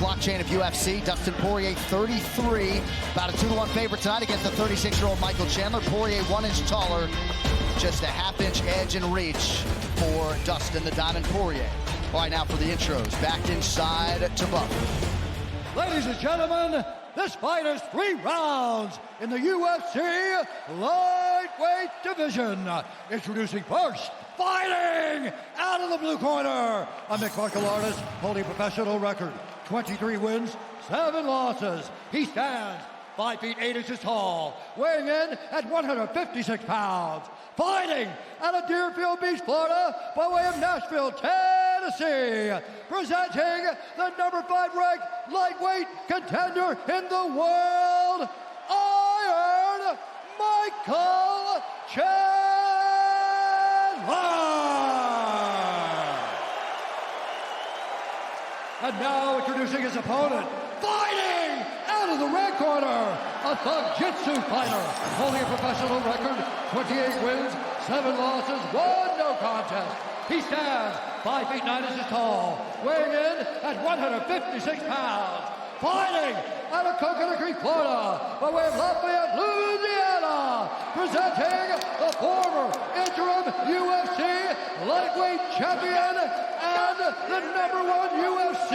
blockchain of UFC. Dustin Poirier, 33, about a 2-1 favorite tonight against the 36-year-old Michael Chendler. Poirier 1 inch taller, just a half-inch edge and reach for Dustin the Diamond Poirier. All right, now for the intros. Back inside to Buff. Ladies and gentlemen, this fight is 3 rounds in the UFC lightweight division. Introducing first, fighting out of the blue corner, a mixed martial artist holding a professional record, 23 wins, 7 losses. He stands 5 feet 8 inches tall, weighing in at 156 pounds. Fighting out of Deerfield Beach, Florida, by way of Nashville, Tennessee, presenting the number 5 ranked lightweight contender in the world, Iron Michael Chendler. And now introducing his opponent, fighting out of the red corner, a thug jitsu fighter, holding a professional record, 28 wins, 7 losses, 1 no contest. He stands 5 feet 9 inches tall, weighing in at 156 pounds. Fighting out of Coconut Creek, Florida, by way of Lafayette, Louisiana, presenting the former interim UFC lightweight champion and the number 1 UFC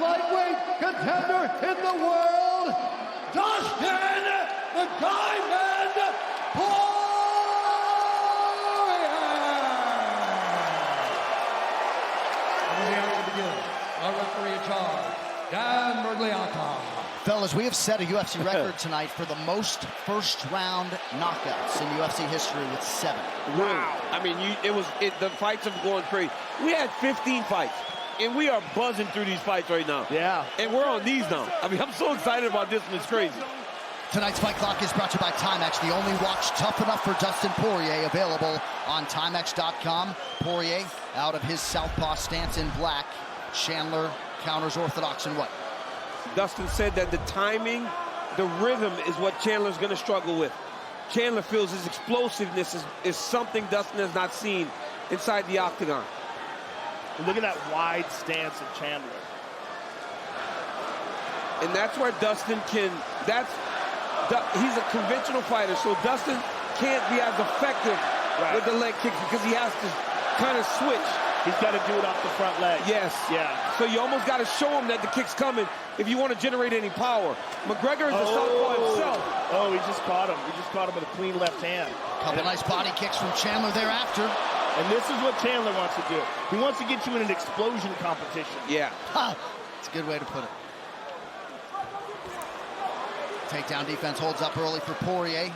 lightweight contender in the world, Dustin the Diamond Poirier. And the action begins. Our referee in charge, Dan Bergliata. Fellas, we have set a UFC record tonight for the most first-round knockouts in UFC history with 7. Wow. I mean, the fights have gone crazy. We had 15 fights, and we are buzzing through these fights right now. Yeah. And we're on these now. I mean, I'm so excited about this one. It's crazy. Tonight's Fight Clock is brought to you by Timex, the only watch tough enough for Dustin Poirier, available on Timex.com. Poirier out of his southpaw stance in black. Chendler counters orthodox in white. Dustin said that the timing, the rhythm is what Chendler's going to struggle with. Chendler feels his explosiveness is something Dustin has not seen inside the octagon. Look at that wide stance of Chendler. And that's where Dustin can, he's a conventional fighter, so Dustin can't be as effective with the leg kicks because he has to kind of switch. He's got to do it off the front leg. Yes. Yeah. So you almost got to show him that the kick's coming if you want to generate any power. McGregor is a southpaw himself. Oh, he just caught him. He just caught him with a clean left hand. Couple nice body kicks from Chendler thereafter. And this is what Chendler wants to do. He wants to get you in an explosion competition. Yeah. It's a good way to put it. Takedown defense holds up early for Poirier.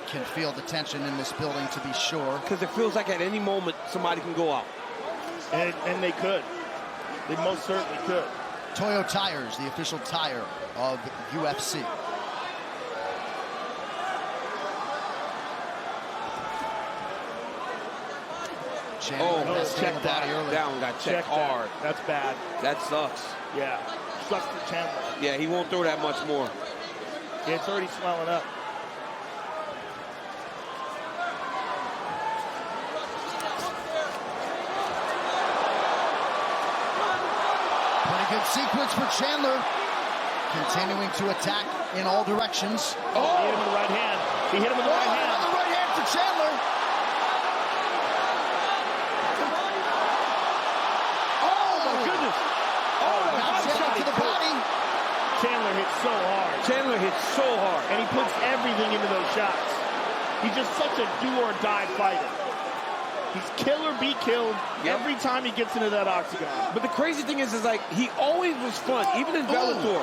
Can feel the tension in this building, to be sure. Because it feels like at any moment somebody can go out. And they could. They most certainly could. Toyo Tires, the official tire of UFC. Check that. That one got checked hard. That's bad. That sucks. Yeah. Sucks for Chendler. Yeah, he won't throw that much more. Yeah, it's already swelling up. Good sequence for Chendler, continuing to attack in all directions. Oh, he hit him with the right hand. He hit him with the right hand. Another right hand for Chendler. Oh, my goodness. Oh, shot to the body. Chendler hits so hard. Chendler hits so hard. And he puts everything into those shots. He's just such a do-or-die fighter. He's kill or be killed every time he gets into that octagon. But the crazy thing is like, he always was fun, even in Bellator.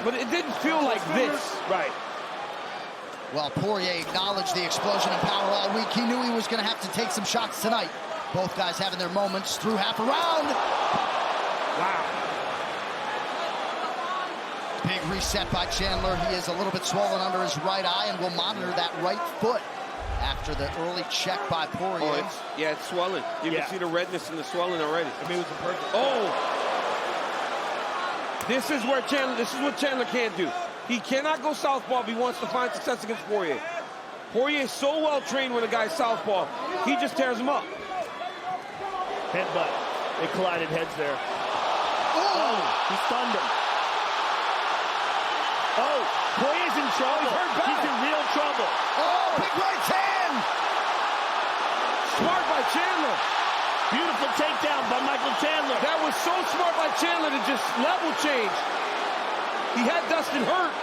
But it didn't feel like this. Right. Well, Poirier acknowledged the explosion of power all week. He knew he was going to have to take some shots tonight. Both guys having their moments through half a round. Wow. Big reset by Chendler. He is a little bit swollen under his right eye, and will monitor that right foot after the early check by Poirier. Oh, it's swelling. You can see the redness and the swelling already. I mean, it was a perfect. Oh! This is what Chendler can't do. He cannot go southpaw if he wants to find success against Poirier. Poirier is so well trained when a guy's southpaw, he just tears him up. Headbutt. They collided heads there. Oh, he stunned him. Oh, Poirier's in trouble. He's in real trouble. Oh, big right hand. Smart by Chendler. Beautiful takedown by Michael Chendler. That was so smart by Chendler to just level change. He had Dustin hurt.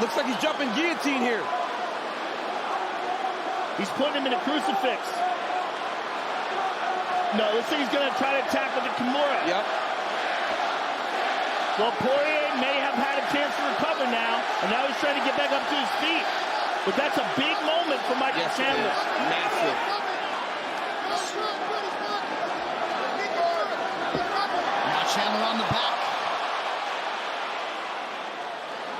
Looks like he's jumping guillotine here. He's putting him in a crucifix. No, looks like he's going to try to attack with the Kimura. Yep. Well, Poirier may have had a chance to recover now, and now he's trying to get back up to his feet. But that's a big moment for Michael Chendler. Massive. Now Chendler on the back.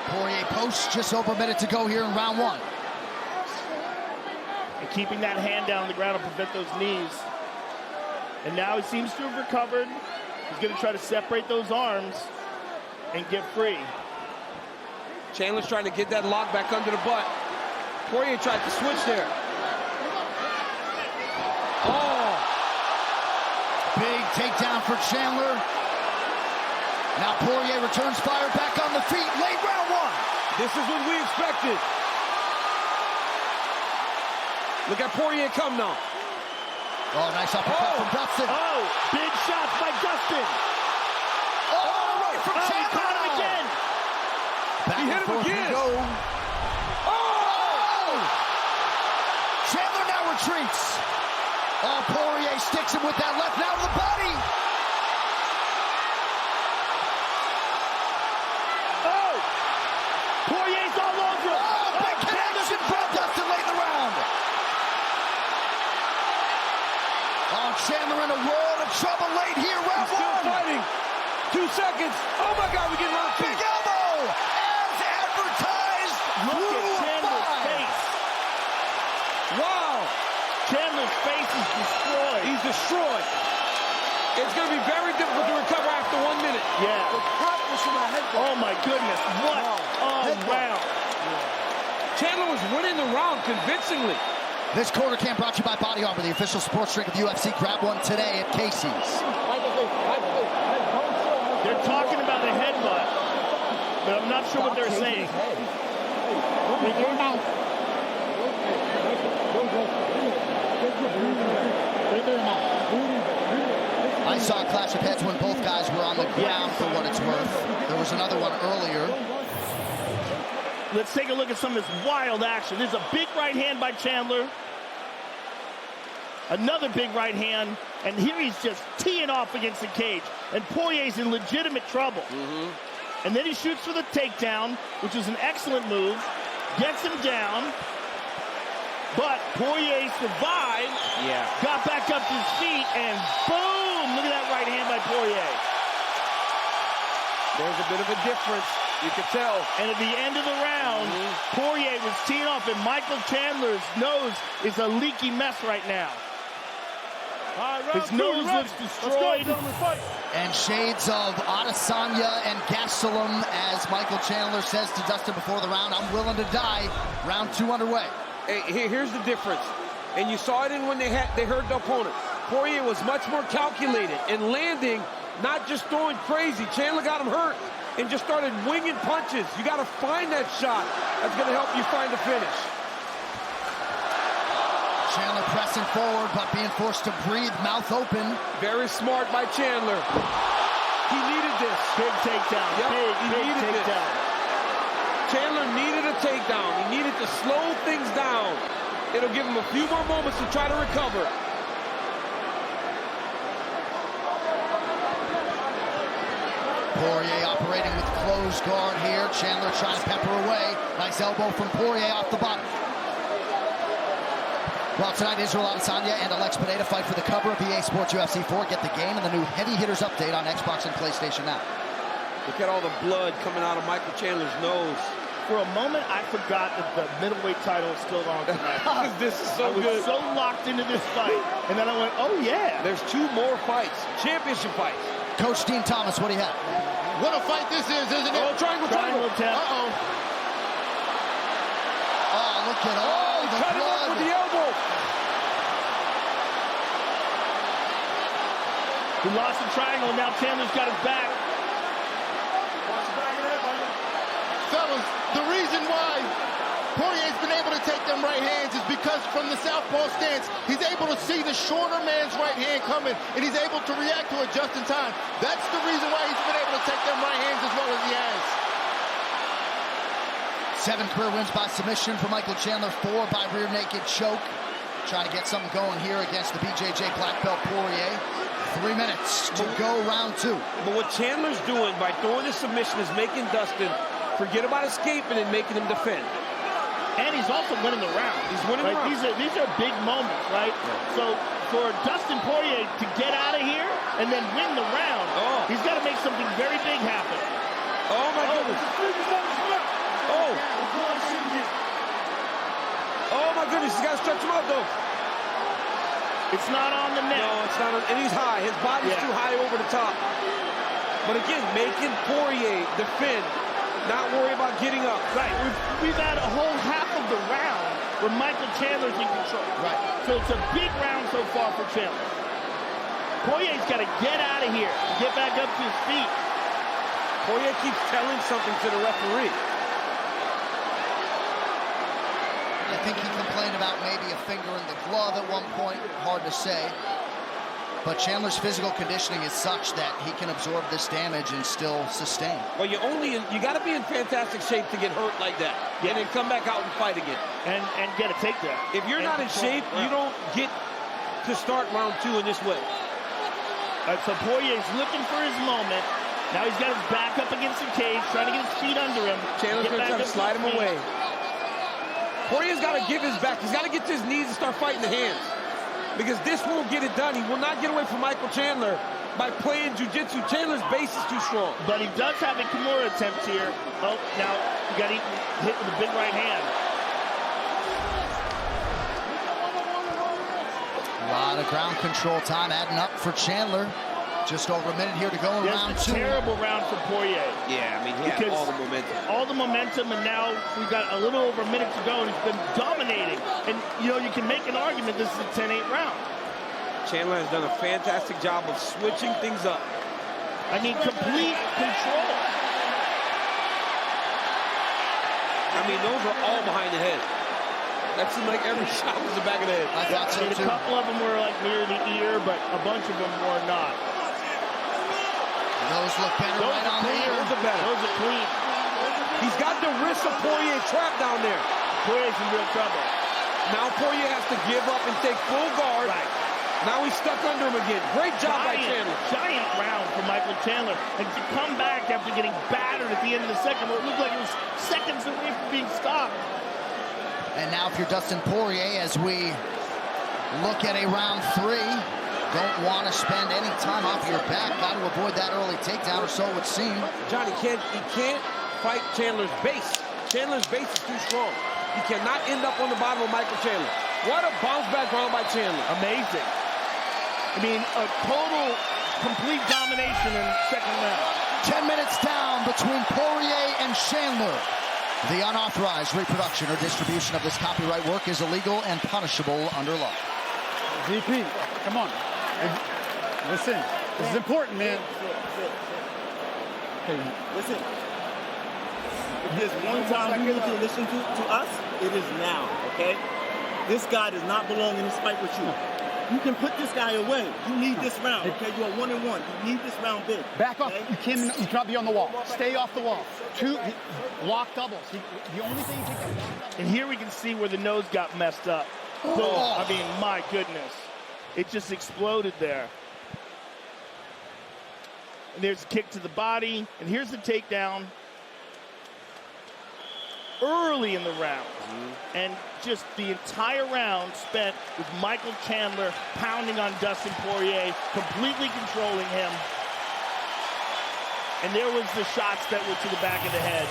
Poirier posts, just over a minute to go here in round one. And keeping that hand down on the ground to prevent those knees. And now he seems to have recovered. He's going to try to separate those arms and get free. Chandler's trying to get that lock back under the butt. Poirier tried to switch there. Oh! Big takedown for Chendler. Now Poirier returns fire back on the feet. Late round one. This is what we expected. Look at Poirier come now. Oh, nice uppercut from Dustin. Oh, big shots by Dustin. Oh, right from He Chendler. caught him again. Back He hit and him forth we again. go. Oh! Chendler now retreats. Oh, Poirier sticks him with that left, now to the body. Oh! Poirier's all over him. Oh, big connection from Dustin late in the round. Oh, Chendler in a world of trouble late here, round He's still one. fighting. 2 seconds. Oh my God, we get round two. Big elbow, as advertised. Look at Chandler's face. Wow. Chandler's face is destroyed. He's destroyed. It's going to be very difficult to recover after 1 minute. Yeah. Oh my goodness. What a round. Chandler was winning the round convincingly. This quarter camp brought to you by Body Armor, the official sports drink of UFC. Grab one today at Casey's. They're talking about a headbutt, but I'm not sure what they're saying. I saw a clash of heads when both guys were on the ground, for what it's worth. There was another one earlier. Let's take a look at some of this wild action. There's a big right hand by Chendler. Another big right hand, and here he's just teeing off against the cage. And Poirier's in legitimate trouble. And then he shoots for the takedown, which is an excellent move. Gets him down. But Poirier survived. Yeah. Got back up to his feet, and boom! Look at that right hand by Poirier. There's a bit of a difference. You can tell. And at the end of the round, Poirier was teeing off, and Michael Chandler's nose is a leaky mess right now. His nose looks destroyed. And shades of Adesanya and Gastelum, as Michael Chendler says to Dustin before the round, I'm willing to die. Round two underway. Hey, here's the difference. And you saw it in when they heard the opponent. Poirier was much more calculated and landing, not just throwing crazy. Chendler got him hurt and just started winging punches. You got to find that shot. That's going to help you find the finish. Chendler pressing forward, but being forced to breathe, mouth open. Very smart by Chendler. He needed this. Big takedown. Yep, he Big needed takedown. Chendler needed a takedown. He needed to slow things down. It'll give him a few more moments to try to recover. Poirier operating with closed guard here. Chendler trying to pepper away. Nice elbow from Poirier off the bottom. Well, tonight, Israel Adesanya and Alex Pineda fight for the cover of EA Sports UFC 4. Get the game and the new Heavy Hitters update on Xbox and PlayStation now. Look at all the blood coming out of Michael Chandler's nose. For a moment, I forgot that the middleweight title is still on tonight. This is so good. I was so locked into this fight, and then I went, oh yeah. There's 2 more fights, championship fights. Coach Dean Thomas, what do you have? What a fight this is, isn't it? Oh, triangle. Tap. Uh-oh. Oh, look at all the Cut him up blood. with the elbow. He lost the triangle, and now Chandler's got his back. Fellas, the reason why Poirier's been able to take them right hands is because from the southpaw stance, he's able to see the shorter man's right hand coming, and he's able to react to it just in time. That's the reason why he's been able to take them right hands as well as he has. 7 career wins by submission for Michael Chandler, 4 by rear naked choke. Trying to get something going here against the BJJ black belt Poirier. 3 minutes to go, round 2. But what Chandler's doing by throwing the submission is making Dustin forget about escaping and making him defend. And he's also winning the round. He's winning the round. These are big moments, right? Yeah. So for Dustin Poirier to get out of here and then win the round, he's got to make something very big happen. Oh, my goodness. Oh. Oh, my goodness. He's got to stretch him out, though. It's not on the net. No, it's not on. And he's high. His body's too high over the top. But again, making Poirier defend, not worry about getting up. Right. We've had a whole half of the round where Michael Chandler's in control. Right. So it's a big round so far for Chandler. Poirier's got to get out of here, get back up to his feet. Poirier keeps telling something to the referee. I think he complained about maybe a finger in the glove at one point. Hard to say. But Chandler's physical conditioning is such that he can absorb this damage and still sustain. Well, you got to be in fantastic shape to get hurt like that, and then come back out and fight again, and get a takedown. If you're not in shape, you don't get to start round 2 in this way. All right, so Poirier's looking for his moment. Now he's got his back up against the cage, trying to get his feet under him. Chandler's going to try to slide him away. Poirier's got to give his back. He's got to get to his knees and start fighting the hands. Because this won't get it done. He will not get away from Michael Chandler by playing jiu-jitsu. Chandler's base is too strong. But he does have a Kimura attempt here. Oh, now he got hit with a big right hand. A lot of ground control time adding up for Chandler. Just over a minute here to go in round 2. Terrible round for Poirier. Yeah, I mean, he had all the momentum. All the momentum, and now we've got a little over a minute to go, and he's been dominating. And, you know, you can make an argument this is a 10-8 round. Chandler has done a fantastic job of switching things up. I mean, complete control. I mean, those are all behind the head. That seemed like every shot was the back of the head. I thought so, too. A couple of them were like near the ear, but a bunch of them were not. Those look better right on the ear. Those are better. Those are clean. He's got the wrist of Poirier trapped down there. Poirier's in real trouble. Now Poirier has to give up and take full guard. Right. Now he's stuck under him again. Great job by Chandler. Giant round for Michael Chandler. And to come back after getting battered at the end of the second, where it looked like it was seconds away from being stopped. And now if you're Dustin Poirier, as we look at a round 3, don't want to spend any time off your back. Got to avoid that early takedown, or so it would seem. John, he can't fight Chandler's base. Chandler's base is too strong. He cannot end up on the bottom of Michael Chandler. What a bounce back round by Chandler. Amazing. I mean, a total, complete domination in the second round. 10 minutes down between Poirier and Chandler. The unauthorized reproduction or distribution of this copyright work is illegal and punishable under law. VP, come on. Listen, this is important, man. Listen, if there's one time you need to listen to us, it is now, okay? This guy does not belong in this fight with you. You can put this guy away. You need this round, okay? You are 1-1. You need this round big. Back up. Okay? You cannot be on the wall. Stay off the wall. 2 block doubles. The only thing you can do. And here we can see where the nose got messed up. Oh, I mean, my goodness. It just exploded there. And there's a kick to the body. And here's the takedown early in the round. And just the entire round spent with Michael Chandler pounding on Dustin Poirier, completely controlling him. And there was the shots that were to the back of the head.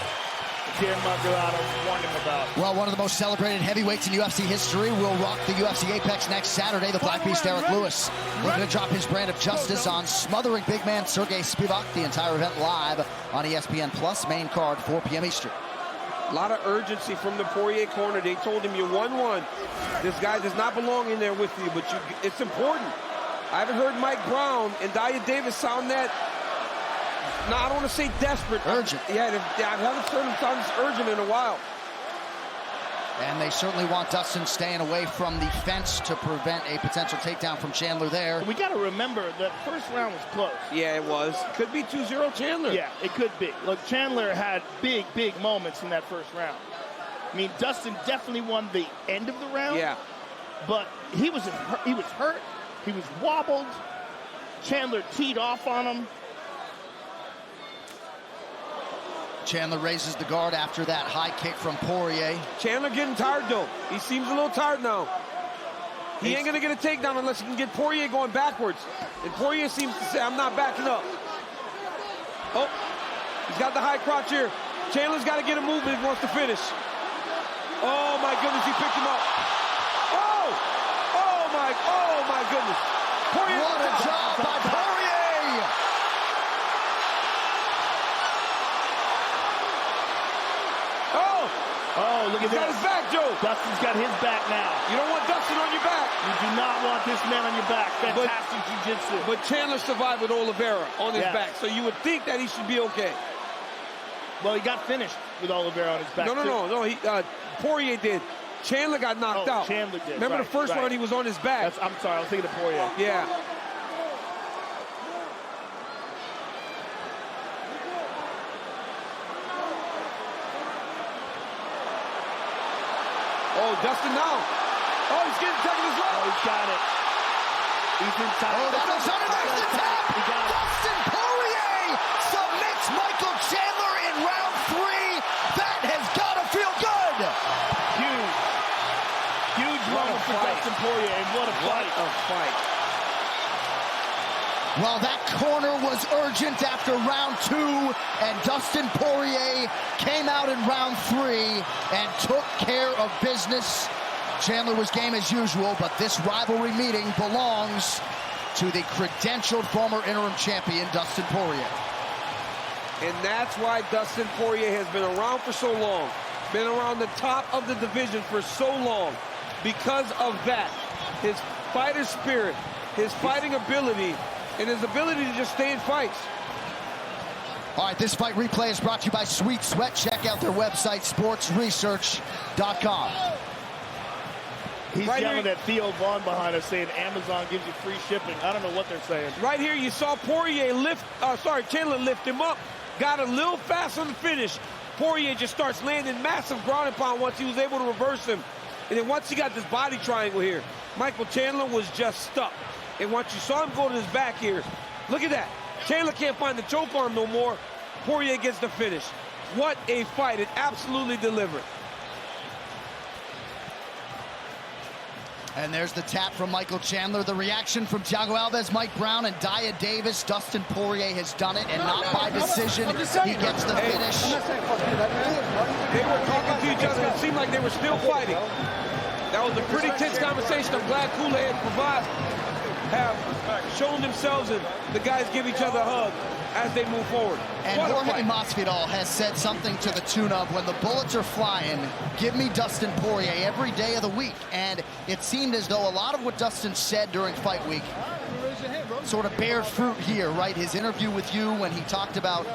Darren Margerato warned him about. Well, one of the most celebrated heavyweights in UFC history will rock the UFC Apex next Saturday. The Black Beast Eric Lewis looking to drop his brand of justice on smothering big man Sergey Spivak. The entire event live on ESPN Plus, main card, 4 p.m. Eastern. A lot of urgency from the Poirier corner. They told him you're 1-1. This guy does not belong in there with you, but it's important. I haven't heard Mike Brown and Daya Davis sound that, no, I don't want to say desperate. Urgent. Yeah, I haven't heard them sound this urgent in a while. And they certainly want Dustin staying away from the fence to prevent a potential takedown from Chendler there. We got to remember that first round was close. Yeah, it was. Could be 2-0 Chendler. Yeah, it could be. Look, Chendler had big moments in that first round. I mean, Dustin definitely won the end of the round. Yeah. But he was hurt. He was wobbled. Chendler teed off on him. Chendler raises the guard after that high kick from Poirier. Chendler getting tired, though. He seems a little tired now. He ain't going to get a takedown unless he can get Poirier going backwards. And Poirier seems to say, I'm not backing up. Oh, he's got the high crotch here. Chandler's got to get a move if he wants to finish. Oh, my goodness, he picked him up. Oh, my goodness. Poirier, what a job by Poirier! Oh, look at He's this. got his back, Joe. Dustin's got his back now. You don't want Dustin on your back. You do not want this man on your back. Fantastic jiu-jitsu. But Chendler survived with Oliveira on his back, so you would think that he should be okay. Well, he got finished with Oliveira on his back. No. Poirier did. Chendler got knocked out. Chendler did. Remember the first round he was on his back. I'm sorry, I was thinking of Poirier. Yeah. Oh, Dustin now. Oh, he's getting taken as well. Oh, he's got it. He's inside. Oh, that was under the tap. He got it. Dustin Poirier submits Michael Chendler in round 3. That has got to feel good. Huge moment for Dustin Poirier, and what a fight. Well, that corner was urgent after round 2, and Dustin Poirier came out in round 3 and took care of business. Chendler was game as usual, but this rivalry meeting belongs to the credentialed former interim champion, Dustin Poirier. And that's why Dustin Poirier has been around for so long, been around the top of the division for so long. Because of that, his fighter spirit, his fighting ability, and his ability to just stay in fights. All right, this fight replay is brought to you by Sweet Sweat. Check out their website, sportsresearch.com. He's yelling at Theo Vaughn behind us saying Amazon gives you free shipping. I don't know what they're saying. Right here, you saw Chendler lift him up, got a little fast on the finish. Poirier just starts landing massive ground and pound once he was able to reverse him. And then once he got this body triangle here, Michael Chendler was just stuck. And once you saw him go to his back here, look at that. Chendler can't find the choke arm no more. Poirier gets the finish. What a fight. It absolutely delivered. And there's the tap from Michael Chendler. The reaction from Thiago Alves, Mike Brown, and Daya Davis. Dustin Poirier has done it, and not by decision. He gets the finish. They were talking to each other. It seemed like they were still fighting. That was a pretty tense conversation. I'm glad Kool-Aid and Provide have shown themselves, and the guys give each other a hug as they move forward. And Jorge Masvidal has said something to the tune of, when the bullets are flying, give me Dustin Poirier every day of the week. And it seemed as though a lot of what Dustin said during fight week sort of bear fruit here, right? His interview with you when he talked about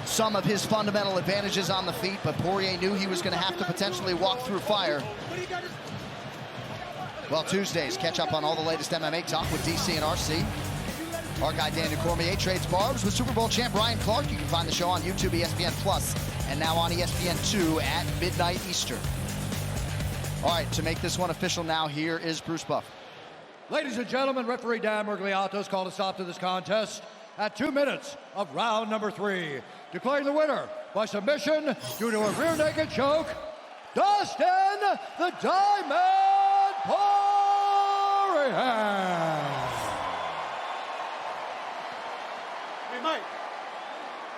some of his fundamental advantages on the feet, but Poirier knew he was going to have to potentially walk through fire. Well, Tuesdays, catch up on all the latest MMA talk with DC and RC. Our guy Daniel Cormier trades barbs with Super Bowl champ Ryan Clark. You can find the show on YouTube, ESPN Plus, and now on ESPN2 at midnight Eastern. All right, to make this one official now, here is Bruce Buffer. Ladies and gentlemen, referee Dan Murgliato's called a stop to this contest at 2 minutes of round number 3. Declaring the winner by submission due to a rear naked choke, Dustin the Diamond Poirier. Hey, Mike.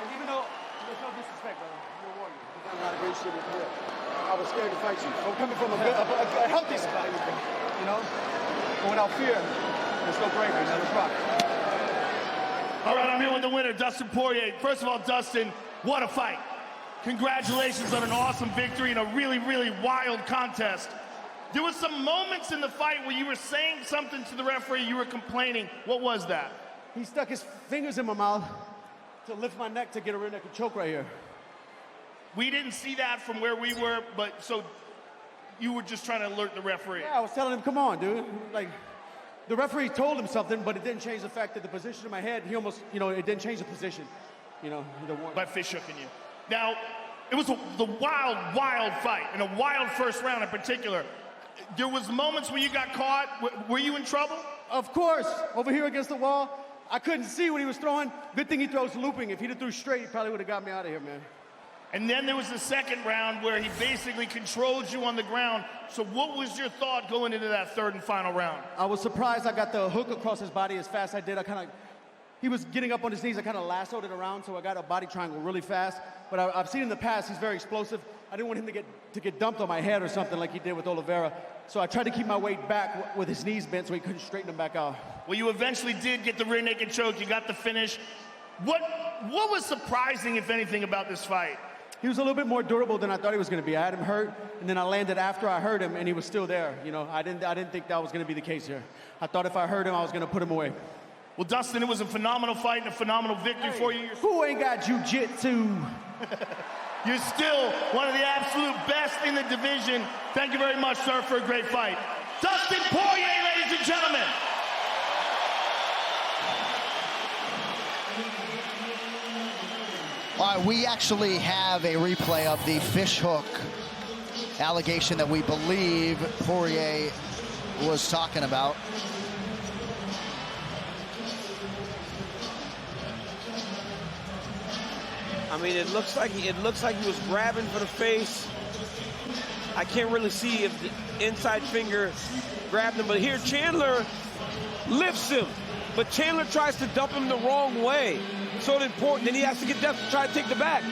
And even though there's no disrespect, brother, you're a warrior. You've done a lot of great shit in here. I was scared to fight you. So coming from a healthy spot, you know, but without fear, there's no bravery. Now let's rock. All right, I'm here with the winner, Dustin Poirier. First of all, Dustin, what a fight. Congratulations on an awesome victory in a really, really wild contest. There was some moments in the fight where you were saying something to the referee, you were complaining. What was that? He stuck his fingers in my mouth to lift my neck to get a rear naked choke right here. We didn't see that from where we were, but so you were just trying to alert the referee. Yeah, I was telling him, come on, dude. Like, the referee told him something, but it didn't change the fact that the position of my head, he almost, it didn't change the position. By fish hooking you. Now, it was the wild, wild fight, and a wild first round in particular. There was moments where you got caught. Were you in trouble? Of course. Over here against the wall, I couldn't see what he was throwing. Good thing he throws looping. If he'd have threw straight, he probably would have got me out of here, man. And then there was the second round where he basically controlled you on the ground. So what was your thought going into that third and final round? I was surprised I got the hook across his body as fast as I did. He was getting up on his knees. I kind of lassoed it around, so I got a body triangle really fast. But I've seen in the past, he's very explosive. I didn't want him to get dumped on my head or something like he did with Oliveira. So I tried to keep my weight back with his knees bent so he couldn't straighten them back out. Well, you eventually did get the rear naked choke. You got the finish. What was surprising, if anything, about this fight? He was a little bit more durable than I thought he was going to be. I had him hurt, and then I landed after I hurt him, and he was still there. I didn't think that was going to be the case here. I thought if I hurt him, I was going to put him away. Well, Dustin, it was a phenomenal fight and a phenomenal victory for you. Who ain't got jiu-jitsu? You're still one of the absolute best in the division. Thank you very much, sir, for a great fight. Dustin Poirier, ladies and gentlemen. All right, we actually have a replay of the fish hook allegation that we believe Poirier was talking about. I mean, it looks like he was grabbing for the face. I can't really see if the inside finger grabbed him, but here Chendler lifts him, but Chendler tries to dump him the wrong way. So important, then he has to get down to try to take the back.